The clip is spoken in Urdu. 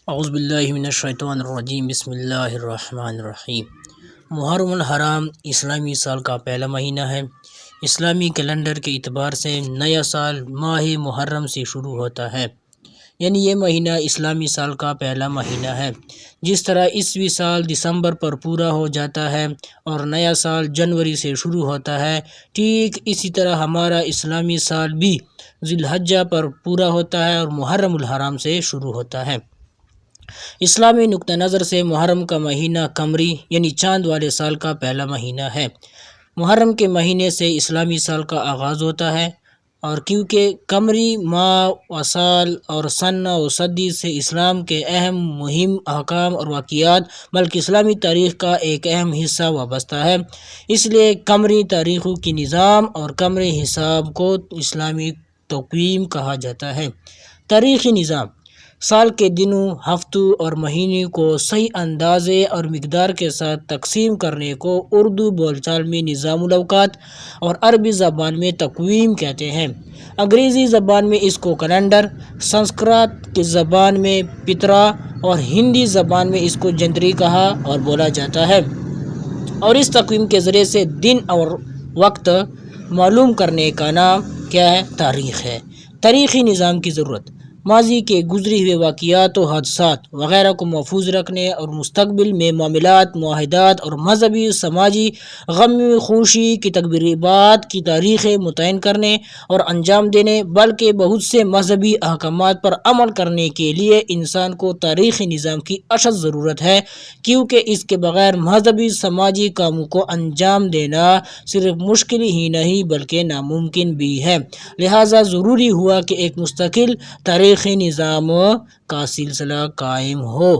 اعوذ باللہ من الشیطان الرجیم، بسم اللہ الرحمن الرحیم۔ محرم الحرام اسلامی سال کا پہلا مہینہ ہے۔ اسلامی کیلنڈر کے اعتبار سے نیا سال ماہ محرم سے شروع ہوتا ہے، یعنی یہ مہینہ اسلامی سال کا پہلا مہینہ ہے۔ جس طرح عیسوی سال دسمبر پر پورا ہو جاتا ہے اور نیا سال جنوری سے شروع ہوتا ہے، ٹھیک اسی طرح ہمارا اسلامی سال بھی ذی الحجہ پر پورا ہوتا ہے اور محرم الحرام سے شروع ہوتا ہے۔ اسلامی نقطہ نظر سے محرم کا مہینہ قمری یعنی چاند والے سال کا پہلا مہینہ ہے۔ محرم کے مہینے سے اسلامی سال کا آغاز ہوتا ہے، اور کیونکہ قمری ماہ و سال اور سن و صدی سے اسلام کے اہم مہم احکام اور واقعات بلکہ اسلامی تاریخ کا ایک اہم حصہ وابستہ ہے، اس لیے قمری تاریخوں کی نظام اور قمری حساب کو اسلامی تقویم کہا جاتا ہے۔ تاریخی نظام سال کے دنوں، ہفتوں اور مہینے کو صحیح اندازے اور مقدار کے ساتھ تقسیم کرنے کو اردو بول چال میں نظام الاوقات اور عربی زبان میں تقویم کہتے ہیں۔ انگریزی زبان میں اس کو کیلنڈر، سنسکرت کی زبان میں پترا اور ہندی زبان میں اس کو جنتری کہا اور بولا جاتا ہے، اور اس تقویم کے ذریعے سے دن اور وقت معلوم کرنے کا نام کیا ہے؟ تاریخ ہے۔ تاریخی نظام کی ضرورت ماضی کے گزرے ہوئے واقعات و حادثات وغیرہ کو محفوظ رکھنے اور مستقبل میں معاملات، معاہدات اور مذہبی، سماجی، غم و خوشی کی تقریبات کی تاریخیں متعین کرنے اور انجام دینے، بلکہ بہت سے مذہبی احکامات پر عمل کرنے کے لیے انسان کو تاریخی نظام کی اشد ضرورت ہے، کیونکہ اس کے بغیر مذہبی سماجی کاموں کو انجام دینا صرف مشکل ہی نہیں بلکہ ناممکن بھی ہے۔ لہٰذا ضروری ہوا کہ ایک مستقل تاریخی نظام کا سلسلہ قائم ہو۔